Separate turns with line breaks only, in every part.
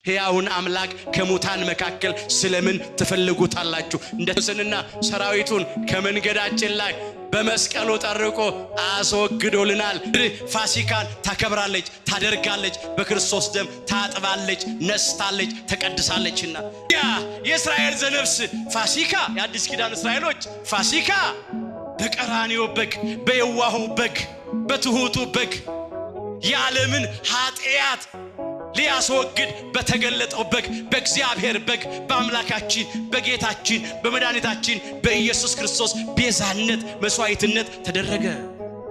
ሕያውን አምላክ ከሙታን መካከል ስለምን ትፈልጉታላችሁ? እንደስንና ሰራዊቱን ከመንገዳችን ላይ በመስቀሉ ጠርቆ አስወግዶልናል። ፋሲካን ታከብራለች፣ ታደርጋለች፣ በክርስቶስ ደም ታጥባለች፣ ነስታለች፣ ተቀድሳለችና ያ የእስራኤል ዘነፍስ ፋሲካ የአዲስ ኪዳን እስራኤሎች ፋሲካ በቀራንዮ በግ በየዋሁ በግ በትሁቱ በግ የዓለምን ኃጢአት ሊያስወግድ በተገለጠው በግ በእግዚአብሔር በግ በአምላካችን በጌታችን በመድኃኒታችን በኢየሱስ ክርስቶስ ቤዛነት መስዋዕትነት ተደረገ።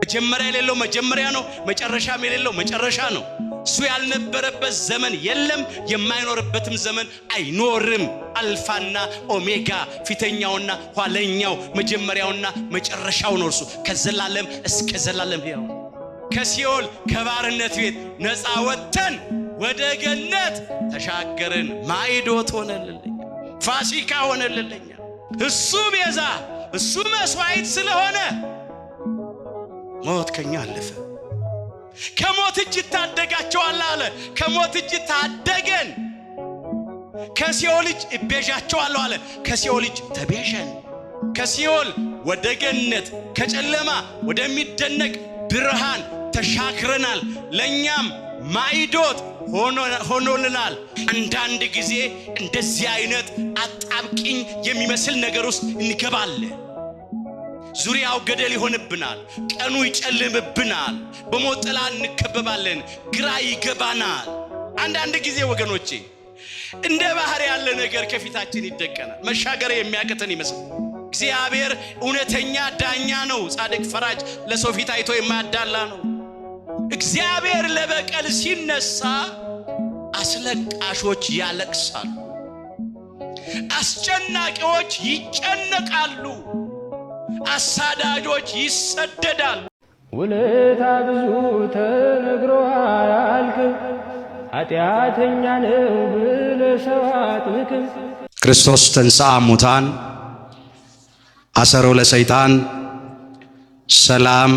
መጀመሪያ የሌለው መጀመሪያ ነው፣ መጨረሻም የሌለው መጨረሻ ነው። እሱ ያልነበረበት ዘመን የለም፣ የማይኖርበትም ዘመን አይኖርም። አልፋና ኦሜጋ ፊተኛውና ኋለኛው መጀመሪያውና መጨረሻው ነው። እርሱ ከዘላለም እስከ ዘላለም ሕያው ከሲኦል ከባርነት ቤት ነፃ ወጥተን ወደ ገነት ተሻገርን። ማዕዶት ሆነልልኝ፣ ፋሲካ ሆነልልኝ። እሱ ቤዛ እሱ መስዋዕት ስለሆነ ሞት ከኛ አለፈ። ከሞት እጅ ታደጋቸዋል አለ። ከሞት እጅ ታደገን። ከሲኦል እጅ እቤዣቸዋለሁ አለ። ከሲኦል እጅ ተቤዠን። ከሲኦል ወደ ገነት ከጨለማ ወደሚደነቅ ብርሃን ተሻግረናል። ለኛም ማዕዶት ሆኖልናል። አንዳንድ ጊዜ እንደዚህ አይነት አጣብቂኝ የሚመስል ነገር ውስጥ እንገባለን። ዙሪያው ገደል ይሆንብናል፣ ቀኑ ይጨልምብናል፣ በሞት ጥላ እንከበባለን፣ ግራ ይገባናል። አንዳንድ ጊዜ ወገኖቼ እንደ ባህር ያለ ነገር ከፊታችን ይደቀናል። መሻገር የሚያቅተን ይመስል እግዚአብሔር እውነተኛ ዳኛ ነው። ጻድቅ ፈራጅ ለሰው ፊት አይቶ የማያዳላ ነው። እግዚአብሔር ለበቀል ሲነሳ አስለቃሾች ያለቅሳሉ፣ አስጨናቂዎች ይጨነቃሉ፣ አሳዳጆች ይሰደዳሉ።
ውለታ ብዙ ተነግሮ አያልቅም፣ ኃጢአተኛ ነው ብለህ ሰው አትንቅም።
ክርስቶስ ተንሥአ እሙታን አሰሮ ለሰይጣን ሰላም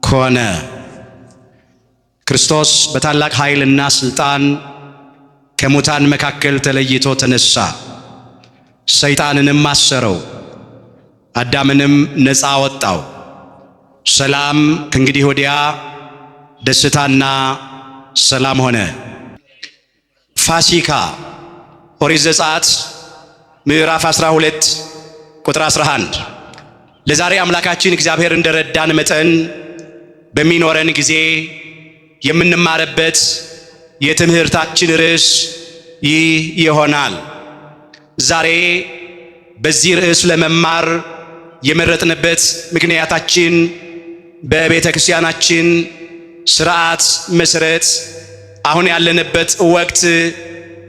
ኮነ። ክርስቶስ በታላቅ ኃይልና ስልጣን ከሙታን መካከል ተለይቶ ተነሳ፣ ሰይጣንንም አሰረው፣ አዳምንም ነፃ ወጣው። ሰላም ከእንግዲህ ወዲያ ደስታና ሰላም ሆነ። ፋሲካ ኦሪት ዘጸአት ምዕራፍ 12 ቁጥር 11። ለዛሬ አምላካችን እግዚአብሔር እንደረዳን መጠን በሚኖረን ጊዜ የምንማርበት የትምህርታችን ርዕስ ይህ ይሆናል። ዛሬ በዚህ ርዕስ ለመማር የመረጥንበት ምክንያታችን በቤተ ክርስቲያናችን ሥርዓት መሠረት አሁን ያለንበት ወቅት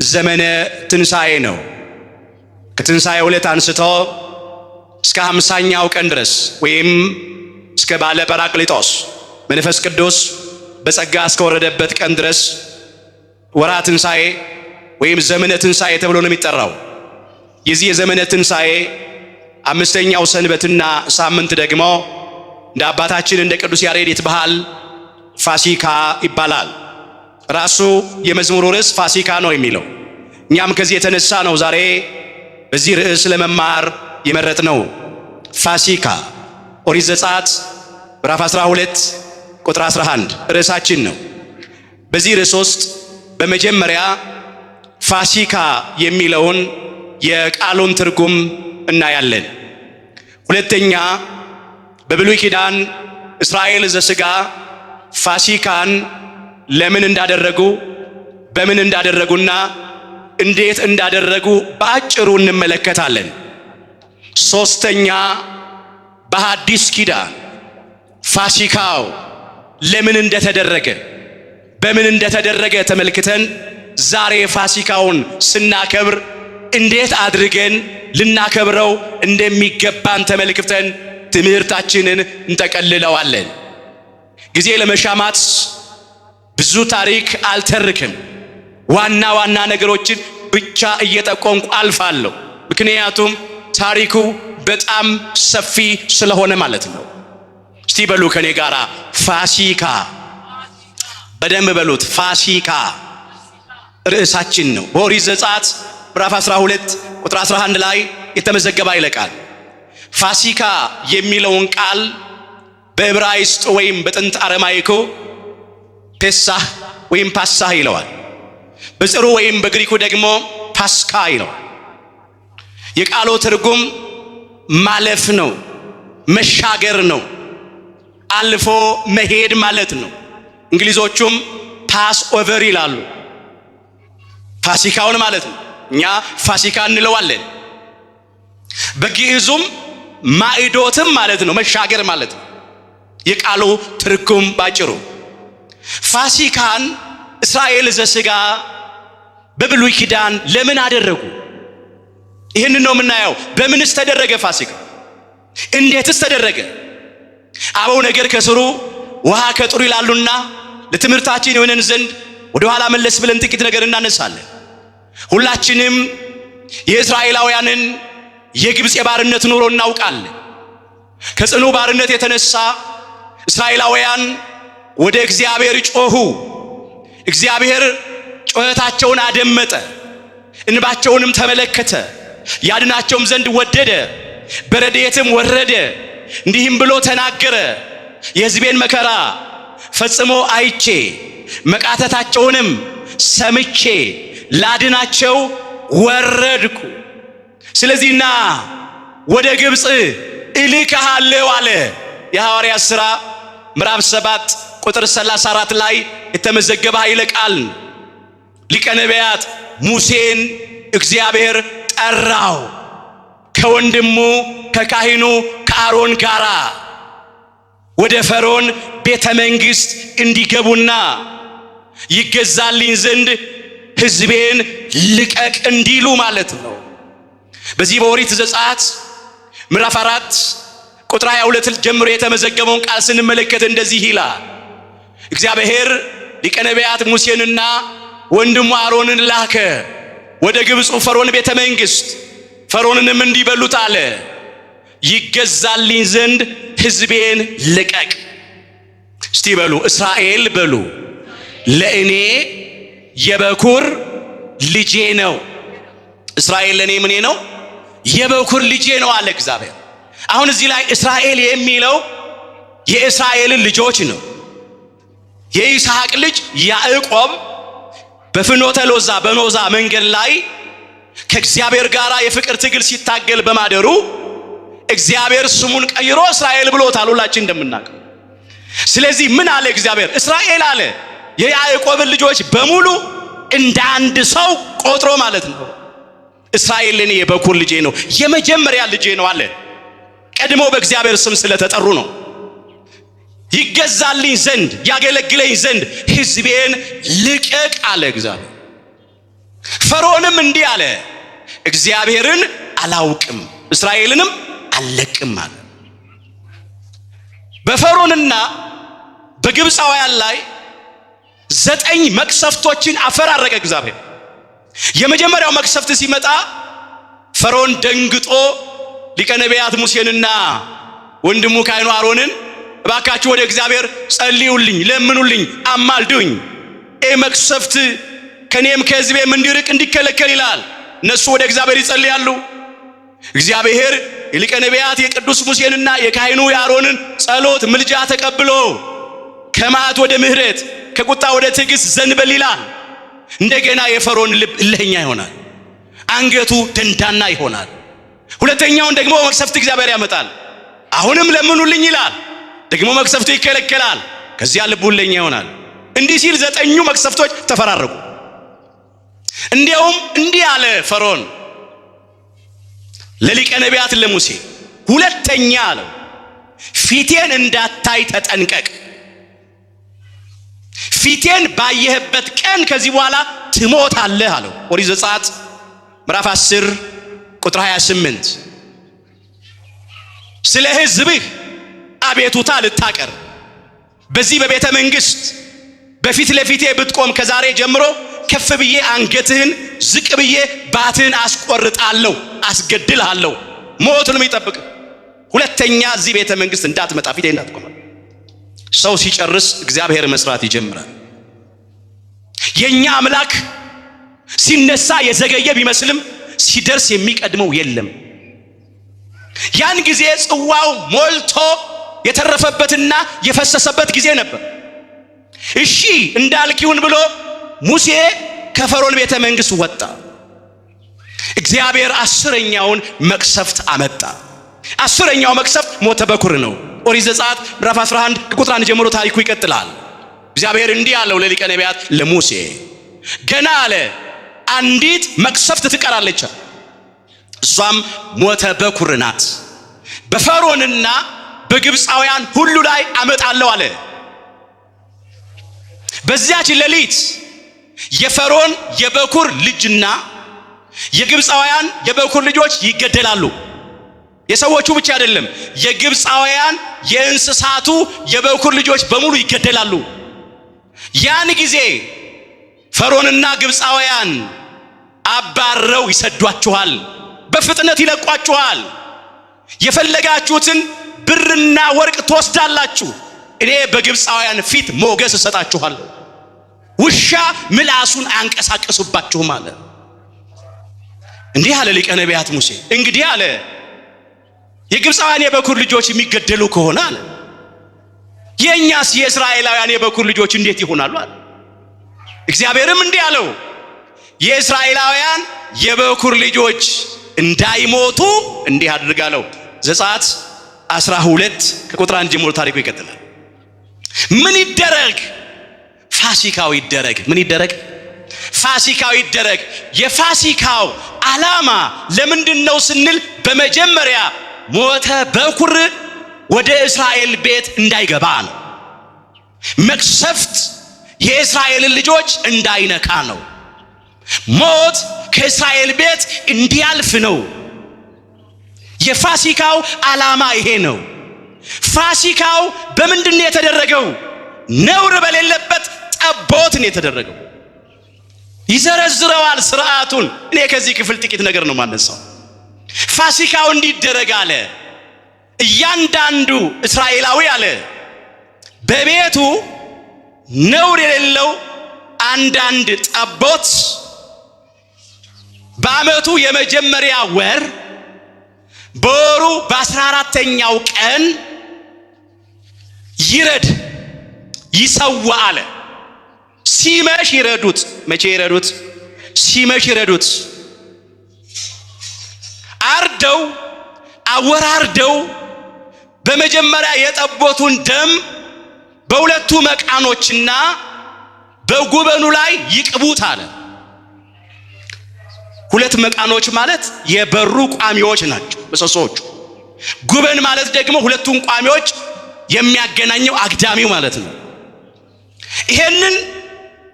ዘመነ ትንሣኤ ነው። ከትንሣኤ ዕለት አንስቶ እስከ 50ኛው ቀን ድረስ ወይም እስከ ባለ ጰራቅሊጦስ መንፈስ ቅዱስ በጸጋ እስከወረደበት ቀን ድረስ ወራ ትንሣኤ ወይም ዘመነ ትንሣኤ ተብሎ ነው የሚጠራው። የዚህ የዘመነ ትንሣኤ 5ኛው ሰንበትና ሳምንት ደግሞ እንደ አባታችን እንደ ቅዱስ ያሬድ ባህል ፋሲካ ይባላል። ራሱ የመዝሙሩ ርዕስ ፋሲካ ነው የሚለው። እኛም ከዚህ የተነሳ ነው ዛሬ በዚህ ርዕስ ለመማር የመረጥነው። ፋሲካ ኦሪት ዘጸአት ምዕራፍ 12 ቁጥር 11 ርዕሳችን ነው። በዚህ ርዕስ ውስጥ በመጀመሪያ ፋሲካ የሚለውን የቃሉን ትርጉም እናያለን። ሁለተኛ በብሉይ ኪዳን እስራኤል ዘሥጋ ፋሲካን ለምን እንዳደረጉ በምን እንዳደረጉና እንዴት እንዳደረጉ በአጭሩ እንመለከታለን። ሶስተኛ በሐዲስ ኪዳን ፋሲካው ለምን እንደተደረገ በምን እንደተደረገ ተመልክተን ዛሬ ፋሲካውን ስናከብር እንዴት አድርገን ልናከብረው እንደሚገባን ተመልክተን ትምህርታችንን እንጠቀልለዋለን። ጊዜ ለመሻማት ብዙ ታሪክ አልተርክም። ዋና ዋና ነገሮችን ብቻ እየጠቆምኩ አልፋለሁ። ምክንያቱም ታሪኩ በጣም ሰፊ ስለሆነ ማለት ነው። እስቲ በሉ ከኔ ጋራ ፋሲካ፣ በደንብ በሉት ፋሲካ። ርዕሳችን ነው። በኦሪት ዘጸአት ምዕራፍ 12 ቁጥር 11 ላይ የተመዘገበ ይለቃል። ፋሲካ የሚለውን ቃል በዕብራይስጥ ወይም በጥንት አረማይኮ ፔሳህ ወይም ፓሳህ ይለዋል። በጽሩ ወይም በግሪኩ ደግሞ ፓስካ ይለዋል። የቃሉ ትርጉም ማለፍ ነው፣ መሻገር ነው፣ አልፎ መሄድ ማለት ነው። እንግሊዞቹም ፓስ ኦቨር ይላሉ። ፋሲካውን ማለት ነው። እኛ ፋሲካ እንለዋለን። በግዕዙም ማዕዶትም ማለት ነው፣ መሻገር ማለት ነው። የቃሉ ትርጉም ባጭሩ ፋሲካን እስራኤል ዘሥጋ በብሉይ ኪዳን ለምን አደረጉ? ይህንን ነው የምናየው። በምንስ ተደረገ ፋሲካ? እንዴትስ ተደረገ? አበው ነገር ከስሩ ውሃ ከጥሩ ይላሉና ለትምህርታችን የሆነን ዘንድ ወደ ኋላ መለስ ብለን ጥቂት ነገር እናነሳለን። ሁላችንም የእስራኤላውያንን የግብፅ የባርነት ኑሮ እናውቃለን። ከጽኑ ባርነት የተነሳ እስራኤላውያን ወደ እግዚአብሔር ጮኹ። እግዚአብሔር ጮኸታቸውን አደመጠ፣ እንባቸውንም ተመለከተ፣ ያድናቸውም ዘንድ ወደደ፣ በረድኤትም ወረደ። እንዲህም ብሎ ተናገረ፣ የሕዝቤን መከራ ፈጽሞ አይቼ መቃተታቸውንም ሰምቼ ላድናቸው ወረድኩ። ስለዚህና ወደ ግብፅ እልክሃለሁ አለ። የሐዋርያት ሥራ ምዕራፍ 7 ቁጥር 34 ላይ የተመዘገበ ኃይለ ቃል። ሊቀ ነቢያት ሙሴን እግዚአብሔር ጠራው ከወንድሙ ከካህኑ ከአሮን ጋራ ወደ ፈርዖን ቤተ መንግሥት እንዲገቡና ይገዛልኝ ዘንድ ሕዝቤን ልቀቅ እንዲሉ ማለት ነው። በዚህ በኦሪት ዘጸአት ምዕራፍ 4 ቁጥር 22 ጀምሮ የተመዘገበውን ቃል ስንመለከት እንደዚህ ይላል። እግዚአብሔር ሊቀ ነቢያት ሙሴንና ወንድሙ አሮንን ላከ ወደ ግብፁ ፈርዖን ቤተ መንግሥት። ፈርዖንንም እንዲህ በሉት አለ፣ ይገዛልኝ ዘንድ ሕዝቤን ልቀቅ። እስቲ በሉ እስራኤል በሉ፣ ለእኔ የበኩር ልጄ ነው። እስራኤል ለእኔ ምኔ ነው? የበኩር ልጄ ነው አለ እግዚአብሔር። አሁን እዚህ ላይ እስራኤል የሚለው የእስራኤልን ልጆች ነው። የይስሐቅ ልጅ ያዕቆብ በፍኖተ ሎዛ በኖዛ መንገድ ላይ ከእግዚአብሔር ጋር የፍቅር ትግል ሲታገል በማደሩ እግዚአብሔር ስሙን ቀይሮ እስራኤል ብሎታል፣ ሁላችን እንደምናውቀው። ስለዚህ ምን አለ እግዚአብሔር? እስራኤል አለ የያዕቆብን ልጆች በሙሉ እንደ አንድ ሰው ቆጥሮ ማለት ነው። እስራኤል ለኔ የበኩር ልጄ ነው፣ የመጀመሪያ ልጄ ነው አለ። ቀድሞ በእግዚአብሔር ስም ስለተጠሩ ነው። ይገዛልኝ ዘንድ ያገለግለኝ ዘንድ ሕዝቤን ልቀቅ አለ እግዚአብሔር። ፈርዖንም እንዲህ አለ፣ እግዚአብሔርን አላውቅም እስራኤልንም አልለቅም አለ። በፈርዖንና በግብፃውያን ላይ 9 መቅሰፍቶችን አፈራረቀ እግዚአብሔር። የመጀመሪያው መቅሰፍት ሲመጣ ፈርዖን ደንግጦ ሊቀ ነቢያት ሙሴንና ወንድሙ ካህኑ አሮንን እባካችሁ ወደ እግዚአብሔር ጸልዩልኝ፣ ለምኑልኝ፣ አማልዱኝ፣ መቅሰፍት ከኔም ከሕዝቤም እንዲርቅ እንዲከለከል ይላል። እነሱ ወደ እግዚአብሔር ይጸልያሉ። እግዚአብሔር የሊቀ ነቢያት የቅዱስ ሙሴንና የካህኑ የአሮንን ጸሎት ምልጃ ተቀብሎ ከመዓት ወደ ምሕረት ከቁጣ ወደ ትዕግሥት ዘንበል ይላል። እንደገና የፈርዖን ልብ እልህኛ ይሆናል፣ አንገቱ ደንዳና ይሆናል። ሁለተኛውን ደግሞ መቅሰፍት እግዚአብሔር ያመጣል። አሁንም ለምኑልኝ ይላል፣ ደግሞ መቅሰፍቱ ይከለከላል። ከዚያ ልቡ እልህኛ ይሆናል። እንዲህ ሲል 9 መቅሰፍቶች ተፈራረቁ። እንዲያውም እንዲህ አለ ፈርዖን ለሊቀ ነቢያት ለሙሴ፣ ሁለተኛ አለው ፊቴን እንዳታይ ተጠንቀቅ። ፊቴን ባየህበት ቀን ከዚህ በኋላ ትሞታለህ አለው። ኦሪት ዘጸአት ምዕራፍ 10 ቁጥር 28 ስለ ሕዝብህ አቤቱታ ልታቀርብ በዚህ በቤተ መንግሥት በፊት ለፊቴ ብትቆም ከዛሬ ጀምሮ ከፍ ብዬ አንገትህን ዝቅ ብዬ ባትህን አስቆርጣለሁ፣ አስገድልሃለሁ። ሞት ነው የሚጠብቅ። ሁለተኛ እዚህ ቤተ መንግሥት እንዳትመጣ፣ ፊቴ እንዳትቆም። ሰው ሲጨርስ እግዚአብሔር መስራት ይጀምራል። የኛ አምላክ ሲነሳ የዘገየ ቢመስልም ሲደርስ የሚቀድመው የለም። ያን ጊዜ ጽዋው ሞልቶ የተረፈበትና የፈሰሰበት ጊዜ ነበር። እሺ እንዳልኪውን ብሎ ሙሴ ከፈርዖን ቤተ መንግሥት ወጣ። እግዚአብሔር 10ኛውን መቅሰፍት አመጣ። 10ኛው መቅሰፍት ሞተ በኩር ነው። ኦሪት ዘጸአት ምዕራፍ 11 ከቁጥር 1 ጀምሮ ታሪኩ ይቀጥላል። እግዚአብሔር እንዲህ አለው ለሊቀ ነቢያት ለሙሴ፣ ገና አለ አንዲት መቅሰፍት ትቀራለች፣ እሷም ሞተ በኩር ናት። በፈርዖንና በግብፃውያን ሁሉ ላይ አመጣለሁ አለ። በዚያች ሌሊት የፈርዖን የበኩር ልጅና የግብፃውያን የበኩር ልጆች ይገደላሉ። የሰዎቹ ብቻ አይደለም፣ የግብፃውያን የእንስሳቱ የበኩር ልጆች በሙሉ ይገደላሉ። ያን ጊዜ ፈርዖንና ግብፃውያን አባረው ይሰዷችኋል፣ በፍጥነት ይለቋችኋል። የፈለጋችሁትን ብርና ወርቅ ትወስዳላችሁ፣ እኔ በግብፃውያን ፊት ሞገስ እሰጣችኋለሁ፣ ውሻ ምላሱን አያንቀሳቅሱባችሁም አለ። እንዲህ አለ ሊቀ ነቢያት ሙሴ፣ እንግዲህ አለ የግብፃውያን የበኩር ልጆች የሚገደሉ ከሆነ አለ የኛስ የእስራኤላውያን የበኩር ልጆች እንዴት ይሆናሉ አለ። እግዚአብሔርም እንዲህ አለው የእስራኤላውያን የበኩር ልጆች እንዳይሞቱ እንዲህ አድርጋለሁ። ዘጸአት 12 ከቁጥር 1 ጀምሮ ታሪኩ ይቀጥላል። ምን ይደረግ? ፋሲካው ይደረግ። ምን ይደረግ? ፋሲካው ይደረግ። የፋሲካው ዓላማ ለምንድነው ስንል በመጀመሪያ ሞተ በኩር ወደ እስራኤል ቤት እንዳይገባ ነው። መቅሰፍት የእስራኤልን ልጆች እንዳይነካ ነው። ሞት ከእስራኤል ቤት እንዲያልፍ ነው። የፋሲካው ዓላማ ይሄ ነው። ፋሲካው በምንድነው የተደረገው? ነውር በሌለበት ጠቦት ነው የተደረገው። ይዘረዝረዋል ስርዓቱን። እኔ ከዚህ ክፍል ጥቂት ነገር ነው ማነሳው። ፋሲካው እንዲደረግ አለ እያንዳንዱ እስራኤላዊ አለ በቤቱ ነውር የሌለው አንዳንድ ጠቦት በዓመቱ የመጀመሪያ ወር በወሩ በ14ኛው ቀን ይረድ ይሰዋ አለ። ሲመሽ ይረዱት። መቼ ይረዱት? ሲመሽ ይረዱት። አርደው አወራርደው በመጀመሪያ የጠቦቱን ደም በሁለቱ መቃኖችና በጉበኑ ላይ ይቅቡት አለ። ሁለት መቃኖች ማለት የበሩ ቋሚዎች ናቸው፣ ምሰሶቹ። ጉበን ማለት ደግሞ ሁለቱን ቋሚዎች የሚያገናኘው አግዳሚው ማለት ነው። ይሄንን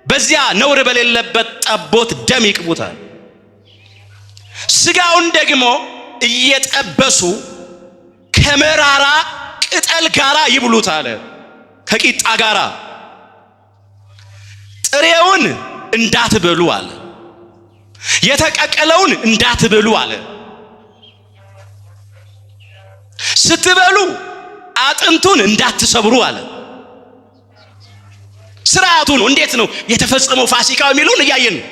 በዚያ ነውር በሌለበት ጠቦት ደም ይቅቡታል። ስጋውን ደግሞ እየጠበሱ ከመራራ ቅጠል ጋራ ይብሉት አለ። ከቂጣ ጋራ ጥሬውን እንዳትበሉ አለ። የተቀቀለውን እንዳትበሉ አለ። ስትበሉ አጥንቱን እንዳትሰብሩ አለ። ስርዓቱ ነው። እንዴት ነው የተፈጸመው ፋሲካው የሚለውን እያየን ነው።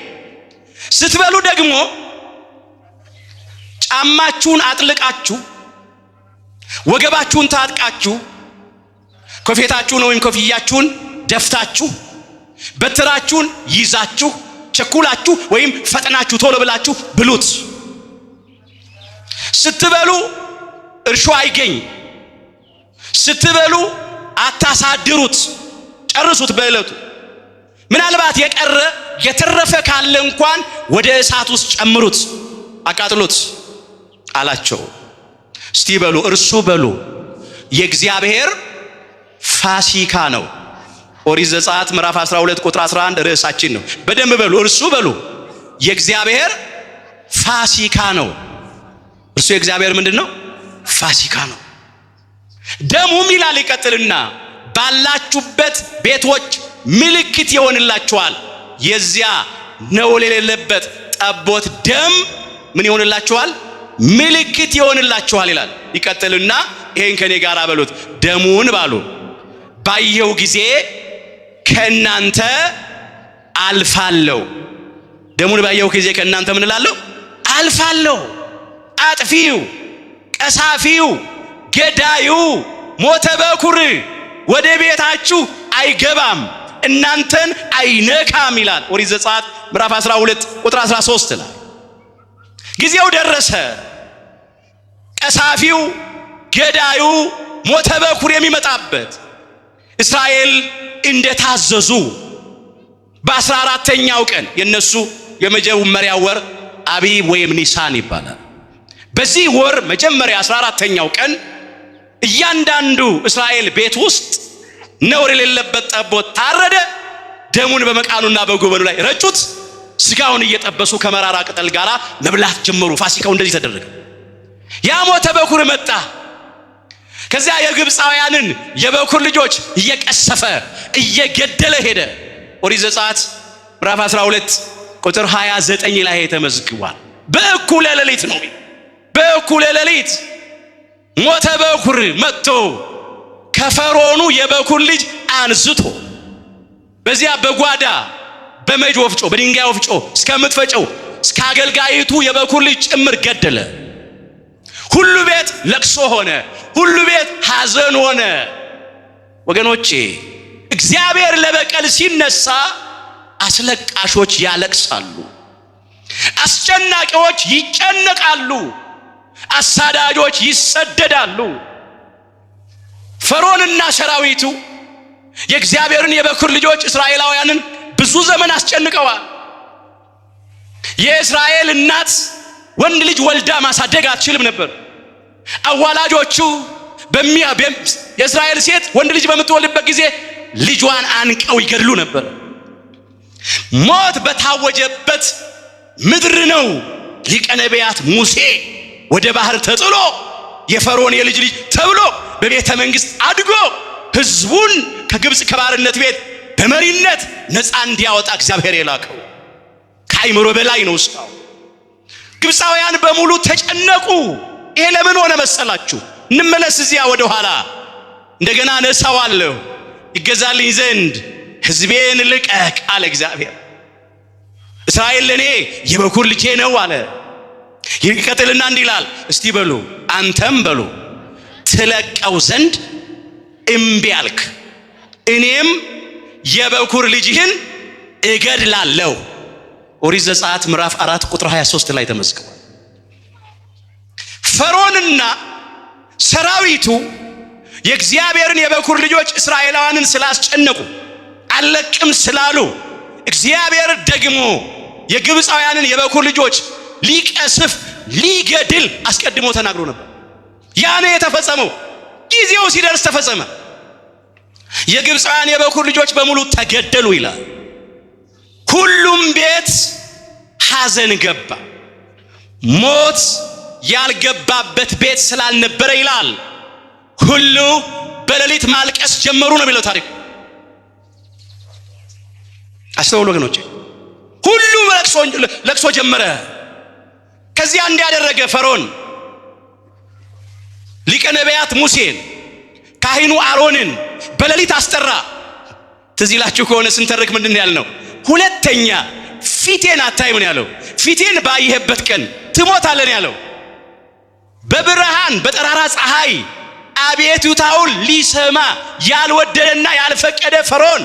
ስትበሉ ደግሞ ጫማችሁን አጥልቃችሁ ወገባችሁን ታጥቃችሁ ኮፌታችሁን ወይም ኮፍያችሁን ደፍታችሁ በትራችሁን ይዛችሁ ቸኩላችሁ ወይም ፈጥናችሁ ቶሎ ብላችሁ ብሉት። ስትበሉ እርሾ አይገኝ። ስትበሉ አታሳድሩት፣ ጨርሱት በእለቱ። ምናልባት የቀረ የተረፈ ካለ እንኳን ወደ እሳት ውስጥ ጨምሩት፣ አቃጥሉት አላቸው። እስቲ በሉ እርሱ በሉ የእግዚአብሔር ፋሲካ ነው። ኦሪት ዘጸአት ምዕራፍ 12 ቁጥር 11 ርዕሳችን ነው። በደንብ በሉ እርሱ በሉ የእግዚአብሔር ፋሲካ ነው። እርሱ የእግዚአብሔር ምንድነው? ፋሲካ ነው። ደሙም ይላል ይቀጥልና ባላችሁበት ቤቶች ምልክት ይሆንላችኋል። የዚያ ነውር የሌለበት ጠቦት ደም ምን ይሆንላችኋል? ምልክት ይሆንላችኋል ይላል። ይቀጥልና ይሄን ከኔ ጋር በሉት ደሙን ባሉ ባየው ጊዜ ከእናንተ አልፋለሁ። ደሙን ባየው ጊዜ ከእናንተ ምን እላለሁ? አልፋለሁ። አጥፊው፣ ቀሳፊው፣ ገዳዩ ሞተ በኩር ወደ ቤታችሁ አይገባም፣ እናንተን አይነካም ይላል ኦሪት ዘጸአት ምዕራፍ 12 ቁጥር 13 ላይ። ጊዜው ደረሰ። ቀሳፊው፣ ገዳዩ ሞተ በኩር የሚመጣበት እስራኤል እንደታዘዙ በ14ኛው ቀን የነሱ የመጀመሪያው ወር አቢብ ወይም ኒሳን ይባላል። በዚህ ወር መጀመሪያ 14ኛው ቀን እያንዳንዱ እስራኤል ቤት ውስጥ ነውር የሌለበት ጠቦት ታረደ። ደሙን በመቃኑና በጎበኑ ላይ ረጩት። ስጋውን እየጠበሱ ከመራራ ቅጠል ጋር መብላት ጀመሩ። ፋሲካው እንደዚህ ተደረገ። ያ ሞተ በኩር መጣ። ከዚያ የግብፃውያንን የበኩር ልጆች እየቀሰፈ እየገደለ ሄደ። ኦሪት ዘጸአት ምዕራፍ 12 ቁጥር 29 ላይ ተመዝግቧል። በእኩለ ሌሊት ነው። በእኩለ ሌሊት ሞተ በኩር መጥቶ ከፈርዖኑ የበኩር ልጅ አንስቶ በዚያ በጓዳ በመጅ ወፍጮ በድንጋይ ወፍጮ እስከምትፈጨው እስከ አገልጋይቱ የበኩር ልጅ ጭምር ገደለ። ሁሉ ቤት ለቅሶ ሆነ። ሁሉ ቤት ሐዘን ሆነ። ወገኖቼ እግዚአብሔር ለበቀል ሲነሳ አስለቃሾች ያለቅሳሉ፣ አስጨናቂዎች ይጨነቃሉ፣ አሳዳጆች ይሰደዳሉ። ፈርዖንና ሰራዊቱ የእግዚአብሔርን የበኩር ልጆች እስራኤላውያንን ብዙ ዘመን አስጨንቀዋል። የእስራኤል እናት ወንድ ልጅ ወልዳ ማሳደግ አትችልም ነበር። አዋላጆቹ የእስራኤል ሴት ወንድ ልጅ በምትወልድበት ጊዜ ልጇን አንቀው ይገድሉ ነበር። ሞት በታወጀበት ምድር ነው ሊቀ ነቢያት ሙሴ ወደ ባህር ተጥሎ የፈርዖን የልጅ ልጅ ተብሎ በቤተ መንግስት አድጎ ህዝቡን ከግብፅ ከባርነት ቤት በመሪነት ነፃ እንዲያወጣ እግዚአብሔር የላከው። ከአይምሮ በላይ ነው ስራው። ግብፃውያን በሙሉ ተጨነቁ። ይሄ ለምን ሆነ መሰላችሁ? እንመለስ እዚያ ወደ ኋላ። እንደገና ነሳዋለሁ ይገዛልኝ ዘንድ ህዝቤን ልቀቅ አለ እግዚአብሔር። እስራኤል ለኔ የበኩር ልጄ ነው አለ። ይቀጥልና እንዲህ ይላል፣ እስቲ በሉ አንተም በሉ ትለቀው ዘንድ እምቢ አልክ፣ እኔም የበኩር ልጅህን እገድላለሁ። ኦሪት ዘጸአት ምዕራፍ 4 ቁጥር 23 ላይ ተመዝግቧል። ፈርዖንና ሰራዊቱ የእግዚአብሔርን የበኩር ልጆች እስራኤላውያንን ስላስጨነቁ አለቅም ስላሉ እግዚአብሔር ደግሞ የግብፃውያንን የበኩር ልጆች ሊቀስፍ ሊገድል አስቀድሞ ተናግሮ ነበር። ያ ነው የተፈጸመው። ጊዜው ሲደርስ ተፈጸመ። የግብፃውያን የበኩር ልጆች በሙሉ ተገደሉ ይላል። ሁሉም ቤት ሐዘን ገባ። ሞት ያልገባበት ቤት ስላልነበረ ይላል ሁሉ በሌሊት ማልቀስ ጀመሩ ነው የሚለው ታሪክ። አስተውሉ ወገኖቼ፣ ሁሉ ለቅሶ ጀመረ። ከዚያ እንዲያደረገ ፈርዖን ሊቀ ነቢያት ሙሴን ካህኑ አሮንን በሌሊት አስጠራ። ትዝ ይላችሁ ከሆነ ስንተርክ ምንድን ያልነው? ሁለተኛ ፊቴን አታይም ነው ያለው። ፊቴን ባየህበት ቀን ትሞታለህ ነው ያለው። በብርሃን በጠራራ ፀሐይ አቤቱታውን ሊሰማ ያልወደደና ያልፈቀደ ፈርዖን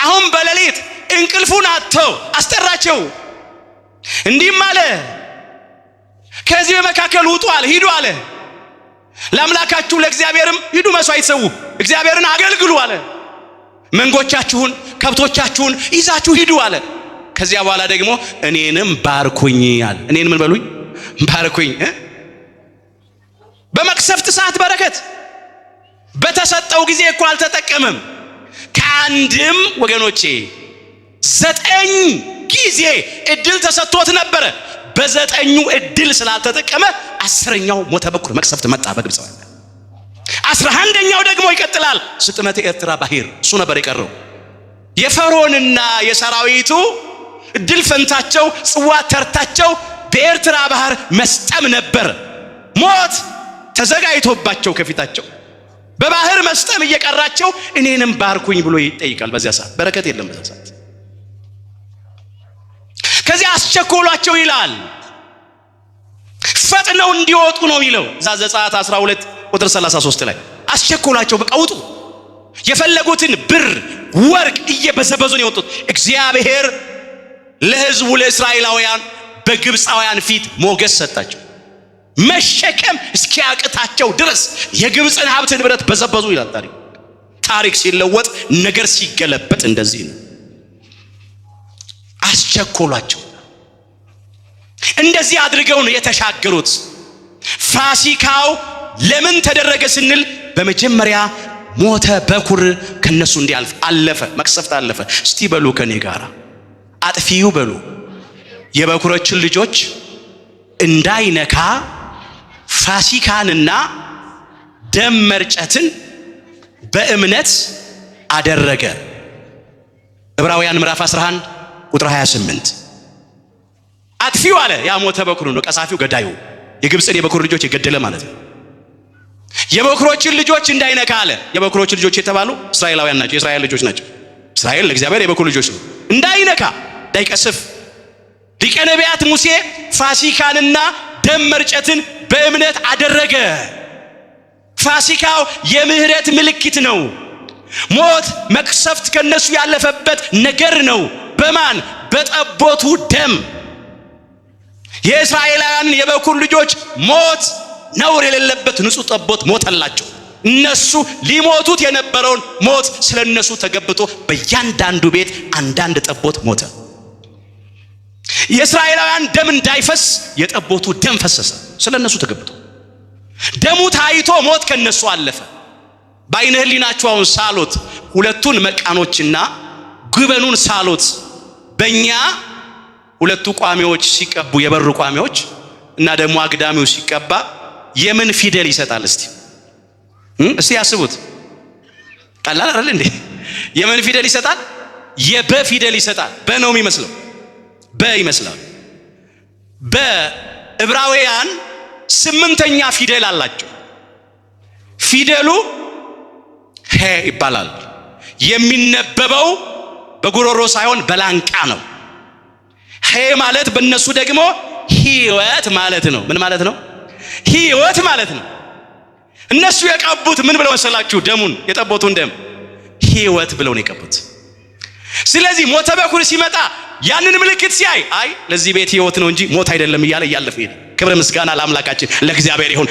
አሁን በሌሊት እንቅልፉን አጥተው አስጠራቸው። እንዲህም አለ፣ ከዚህ በመካከል ውጡ አለ፣ ሂዱ አለ። ለአምላካችሁ ለእግዚአብሔርም ሂዱ መስዋዕት ሰው እግዚአብሔርን አገልግሉ አለ። መንጎቻችሁን ከብቶቻችሁን ይዛችሁ ሂዱ አለ። ከዚያ በኋላ ደግሞ እኔንም ባርኩኝ አለ። እኔን ምን በሉኝ? ባርኩኝ። በመቅሰፍት ሰዓት በረከት በተሰጠው ጊዜ እኮ አልተጠቀመም። ከአንድም ወገኖቼ 9 ጊዜ እድል ተሰጥቶት ነበረ። በ9ኙ እድል ስላልተጠቀመ 10ኛው ሞተ በኩር መቅሰፍት መጣ በግብፃውያን። 11ኛው ደግሞ ይቀጥላል። ስጥመተ ኤርትራ ባህር እሱ ነበር የቀረው። የፈርዖንና የሰራዊቱ እድል ፈንታቸው ጽዋ ተርታቸው በኤርትራ ባህር መስጠም ነበር። ሞት ተዘጋጅቶባቸው ከፊታቸው በባህር መስጠም እየቀራቸው እኔንም ባርኩኝ ብሎ ይጠይቃል። በዚያ ሰዓት በረከት የለም። በዚያ ሰዓት አስቸኮሏቸው ይላል። ፈጥነው እንዲወጡ ነው የሚለው ዘጸአት 12 ቁጥር 33 ላይ አስቸኮሏቸው። በቃ ውጡ። የፈለጉትን ብር ወርቅ እየበዘበዙ ነው የወጡት። እግዚአብሔር ለሕዝቡ ለእስራኤላውያን በግብፃውያን ፊት ሞገስ ሰጣቸው። መሸከም እስኪያቅታቸው ድረስ የግብፅን ሀብት ንብረት በዘበዙ ይላል ታሪክ። ታሪክ ሲለወጥ ነገር ሲገለበጥ እንደዚህ ነው። አስቸኮሏቸው። እንደዚህ አድርገው ነው የተሻገሩት። ፋሲካው ለምን ተደረገ ስንል በመጀመሪያ ሞተ በኩር ከነሱ እንዲያልፍ አለፈ። መቅሰፍት አለፈ። እስቲ በሉ ከኔ ጋር አጥፊው በሉ የበኩሮችን ልጆች እንዳይነካ ፋሲካንና ደም መርጨትን በእምነት አደረገ። ዕብራውያን ምዕራፍ 11 ቁጥር 28 አጥፊው አለ ያ ሞተ በኩሩ ነው። ቀሳፊው ገዳዩ የግብፅን የበኩር ልጆች የገደለ ማለት ነው። የበኩሮችን ልጆች እንዳይነካ አለ። የበኩሮች ልጆች የተባሉ እስራኤላውያን ናቸው። የእስራኤል ልጆች ናቸው። እስራኤል ለእግዚአብሔር የበኩር ልጆች ነው። እንዳይነካ እንዳይቀስፍ ሊቀ ነቢያት ሙሴ ፋሲካንና ደም መርጨትን በእምነት አደረገ። ፋሲካው የምህረት ምልክት ነው። ሞት መቅሰፍት ከነሱ ያለፈበት ነገር ነው። በማን? በጠቦቱ ደም። የእስራኤላውያን የበኩር ልጆች ሞት ነውር የሌለበት ንጹህ ጠቦት ሞተላቸው። እነሱ ሊሞቱት የነበረውን ሞት ስለነሱ ተገብቶ በእያንዳንዱ ቤት አንዳንድ ጠቦት ሞተ። የእስራኤላውያን ደም እንዳይፈስ የጠቦቱ ደም ፈሰሰ፣ ስለነሱ ተገብቶ። ደሙ ታይቶ ሞት ከነሱ አለፈ። በዓይነ ሕሊናችሁ አሁን ሳሎት ሁለቱን መቃኖችና ጉበኑን ሳሎት። በእኛ ሁለቱ ቋሚዎች ሲቀቡ የበሩ ቋሚዎች እና ደግሞ አግዳሚው ሲቀባ የምን ፊደል ይሰጣል? እስቲ ያስቡት። ቀላል አይደል እንዴ? የምን ፊደል ይሰጣል? የበ ፊደል ይሰጣል። በ ነው የሚመስለው፣ በ ይመስላል። በዕብራውያን 8ኛ ፊደል አላቸው። ፊደሉ ሄ ይባላል። የሚነበበው በጉሮሮ ሳይሆን በላንቃ ነው። ሄ ማለት በእነሱ ደግሞ ሕይወት ማለት ነው። ምን ማለት ነው? ሕይወት ማለት ነው። እነሱ የቀቡት ምን ብለው መሰላችሁ? ደሙን፣ የጠቦቱን ደም ሕይወት ብለው ነው የቀቡት። ስለዚህ ሞተ በኩር ሲመጣ ያንን ምልክት ሲያይ አይ ለዚህ ቤት ሕይወት ነው እንጂ ሞት አይደለም እያለ እያለፈ ሄደ። ክብር ምስጋና ለአምላካችን ለእግዚአብሔር ይሁን።